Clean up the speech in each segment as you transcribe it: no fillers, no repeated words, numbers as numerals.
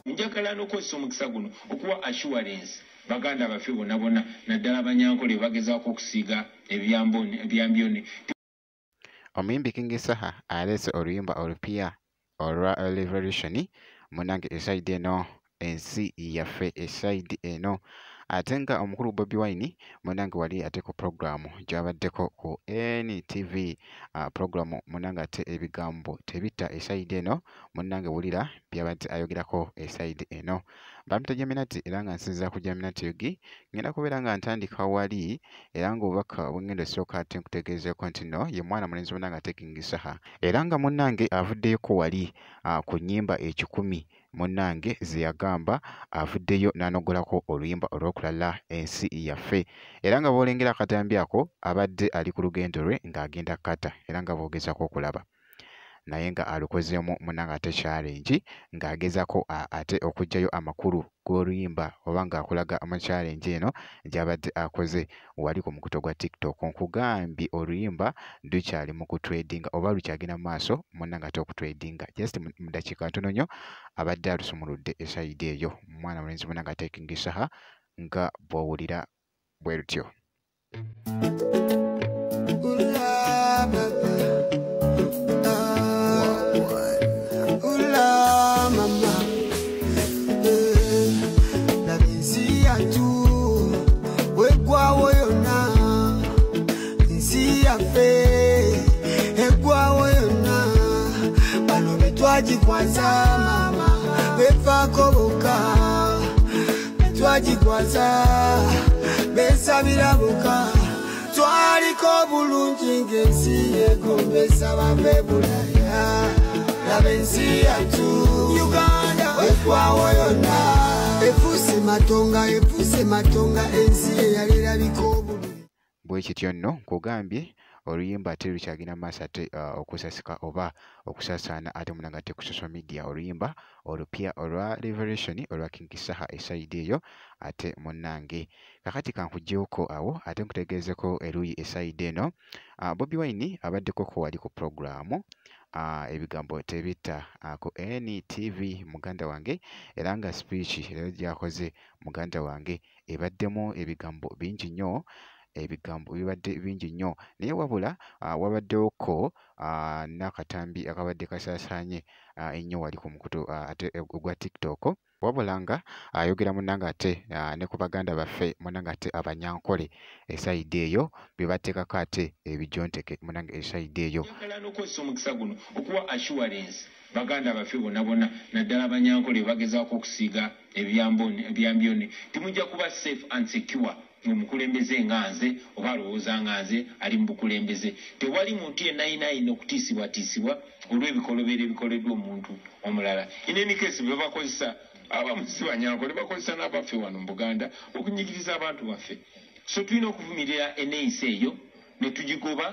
Njakala n'okozesa omukisa guno okuwa assurance baganda baffe bonna bonna naddala Banyankole bagezaako okusiiga ebyambyone. Omuyimbi King Saha aleese oluyimba olupya olwa Revolution munange esaidi eno ensi yaffe esaidi eno ate nga omukulu Bobi Wine munange wali ate ku programu gyabaddeko ku NTV programu munange ate ebigambo tebita esaidi eno munange wulira byabadde ayogerako esaidi eno bamita Jaminati era nga nsinza ku Jaminati yogi ngenda kubeera nga ntandika wali era nga obubaka bwengenda esooka ate nkutegeezeeko nti nno ye mwana mulenzi munange ate King Saha era nga munange avuddeyoko wali ku nnyimba 10 munange ze yagamba avuddeyo n'anogolako oluyimba olw'okulala ensi yaffe era nga bw'olengera akatambi ako abadde ali ku lugendo lwe ng'agenda kata era nga bw'ogezako okulaba naye nga alukozeemu munange ate challenge ng'agezako ate okuggyayo amakulu g'oluyimba oba ng'akulaga mu challenge eno gy'abadde akoze wali ku mukuto gwa TikTok nkugambye oluyimba lukyali mu kutredinga oba lukyagenda mu maaso munange ate okutredinga just mu dakiika ntono nnyo abadde alusumuludde esayidi eyo mwana mulenzi munange ate King Saha nga bw'owulira bwe lutyo. Twajikwaza mama befako boka twajikwaza besabira boka twaliko bulungi ng'ensi yegombesa babe bulaya laba ensi yatu Uganda wekwawo yonna efuse matonga ensi eyalirabiko obulungi bwe kityo nno nkugambye oluyimba ate lukyagenda maaso ate okusasika oba okusaasaana ate munange ate ku social media oluyimba olupya olwa Revolution olwa King Saha esaidi eyo ate munange kakati kankugyeko awo ate nkutegeezeko eruyi esaidi eno Bobi Wine abaddeko ko wali ku programu ebigambo tebita ku NTV muganda wange era nga speech rero gyakoze muganda wange ebaddemu ebigambo bingi nnyo ebigambo bibadde bingi nnyo naye wabula wabaddewoko n'akatambi akabadde kasaasaanye ennyo wali ku mukutu ate ogwa TikTok wabula nga ayogera munange ate ne ku baganda baffe munange ate Abanyankole esayidi eyo bye bateekako ate ebijonteke munange esayidi eyo njagala n'okozesa omukisa guno okuwa assurance baganda baffe bonna bonna naddala Abanyankole bagezaako okusiiga ebyambyone timujja kuba safe and secure omukulembeze nga nze oba alowooza nga nze ali mu bukulembeze tewali muntu yenayina okutiisibwatiisibwa olw'ebikolobero ebikoleddwa omuntu omulala in any case bwe bakozesa abamuzi Banyankole bakozesa n'abaffe wano mu Buganda okunyigiriza abantu baffe so tulina okuvumirira eneeyisa eyo ne tugigoba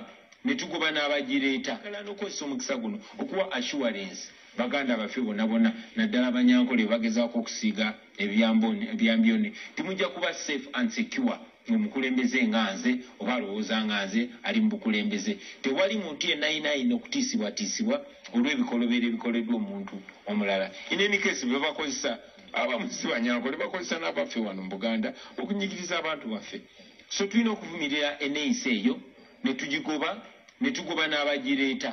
ne tugoba n'abagireeta kala n'okozesa omukisa guno okuwa assurance baganda baffe bonna bonna naddala Abanyankole bagezaako okusiiga ebyambyone timujja kuba safe and secure omukulembeze nga nze oba alowooza nga nze ali mu bukulembeze tewali muntu yenayina okutiisibwatiisibwa olw'ebikolobero ebikoleddwa omuntu omulala in any case bwe bakozesa abamuzi Banyankole bakozesa n'abaffe wano mu Buganda okunyigiriza abantu baffe so tulina okuvumirira eneeyisa eyo ne tugigoba ne tugoba n'abagireeta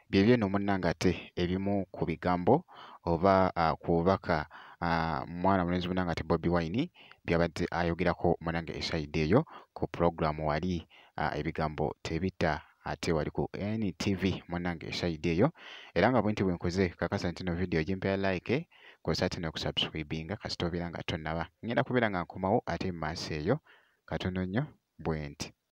byebyo nno munnange ate ebimu ku bigambo oba ku bubaka mwana mulenzi munange ate Bobi Wine byabadde ayogerako munange esayidi eyo ku programu wali ebigambo tebita ate wali ku NTV munange esayidi eyo era nga bwenti bwenkoze kakasa nti no video gimpera like kosa ate n'okusubscribinga kasita obeera nga tonnaba ngenda kubeera nga nkomawo ate mu maaso eyo katono nnyo bwenti